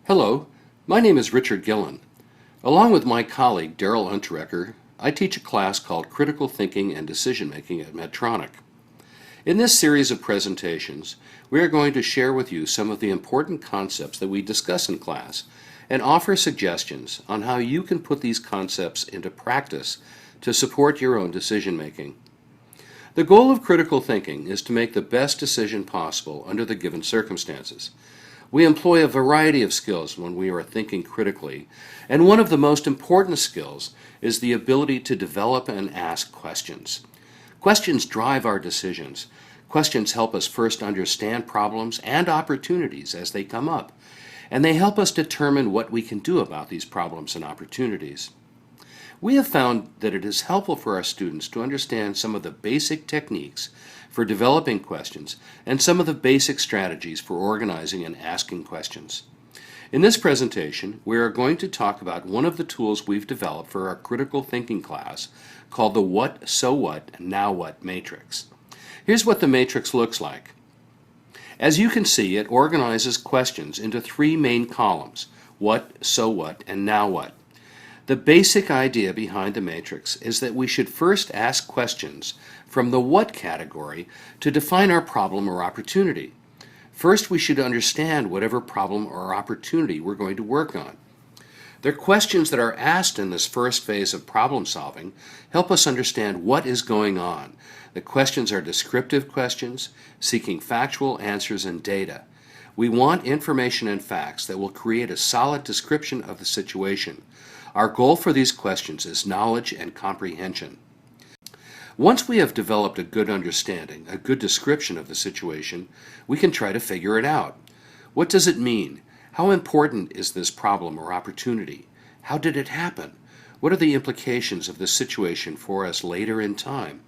Hello, my name is Richard Gillen. Along with my colleague Daryl Unterrecker, I teach a class called Critical Thinking and Decision Making at Medtronic. In this series of presentations, we are going to share with you some of the important concepts that we discuss in class and offer suggestions on how you can put these concepts into practice to support your own decision making. The goal of critical thinking is to make the best decision possible under the given circumstances. We employ a variety of skills when we are thinking critically, and one of the most important skills is the ability to develop and ask questions. Questions drive our decisions. Questions help us first understand problems and opportunities as they come up, and they help us determine what we can do about these problems and opportunities. We have found that it is helpful for our students to understand some of the basic techniques for developing questions and some of the basic strategies for organizing and asking questions. In this presentation, we are going to talk about one of the tools we've developed for our critical thinking class called the What, So What, Now What matrix. Here's what the matrix looks like. As you can see, it organizes questions into three main columns: what, so what, and now what. The basic idea behind the matrix is that we should first ask questions from the what category to define our problem or opportunity. First, we should understand whatever problem or opportunity we're going to work on. The questions that are asked in this first phase of problem solving help us understand what is going on. The questions are descriptive questions, seeking factual answers and data. We want information and facts that will create a solid description of the situation. Our goal for these questions is knowledge and comprehension. Once we have developed a good understanding, a good description of the situation, we can try to figure it out. What does it mean? How important is this problem or opportunity? How did it happen? What are the implications of this situation for us later in time?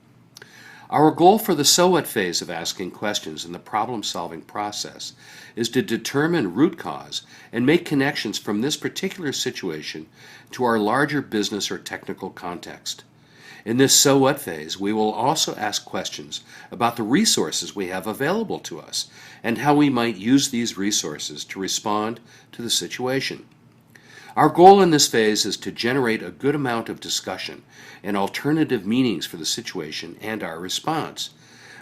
Our goal for the so what phase of asking questions in the problem-solving process is to determine root cause and make connections from this particular situation to our larger business or technical context. In this so what phase, we will also ask questions about the resources we have available to us and how we might use these resources to respond to the situation. Our goal in this phase is to generate a good amount of discussion and alternative meanings for the situation and our response.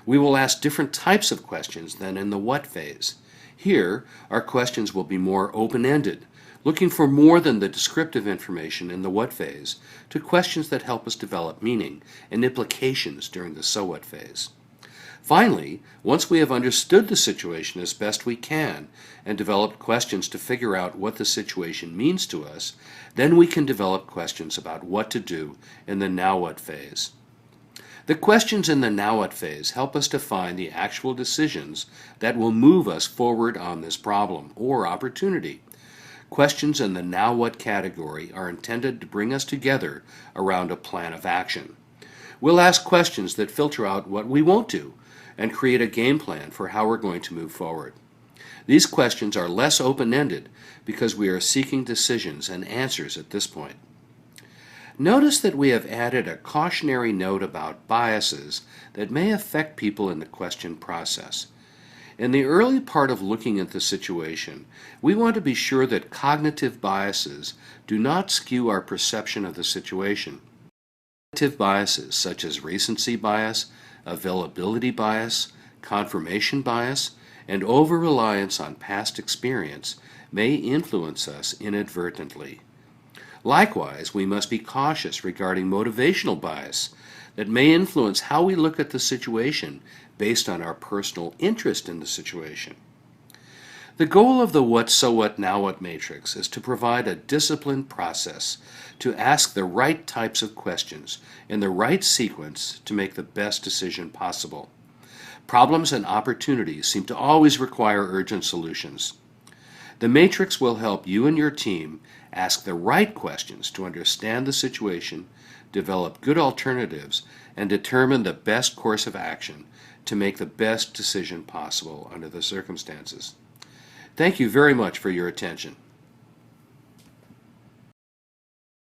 We will ask different types of questions than in the what phase. Here, our questions will be more open-ended, looking for more than the descriptive information in the what phase to questions that help us develop meaning and implications during the so what phase. Finally, once we have understood the situation as best we can and developed questions to figure out what the situation means to us, then we can develop questions about what to do in the now what phase. The questions in the now what phase help us define the actual decisions that will move us forward on this problem or opportunity. Questions in the now what category are intended to bring us together around a plan of action. We'll ask questions that filter out what we won't do and create a game plan for how we're going to move forward. These questions are less open-ended because we are seeking decisions and answers at this point. Notice that we have added a cautionary note about biases that may affect people in the question process. In the early part of looking at the situation, we want to be sure that cognitive biases do not skew our perception of the situation. Cognitive biases such as recency bias, availability bias, confirmation bias, and over-reliance on past experience may influence us inadvertently. Likewise, we must be cautious regarding motivational bias that may influence how we look at the situation based on our personal interest in the situation. The goal of the What, So What, Now What matrix is to provide a disciplined process to ask the right types of questions in the right sequence to make the best decision possible. Problems and opportunities seem to always require urgent solutions. The matrix will help you and your team ask the right questions to understand the situation, develop good alternatives, and determine the best course of action to make the best decision possible under the circumstances. Thank you very much for your attention.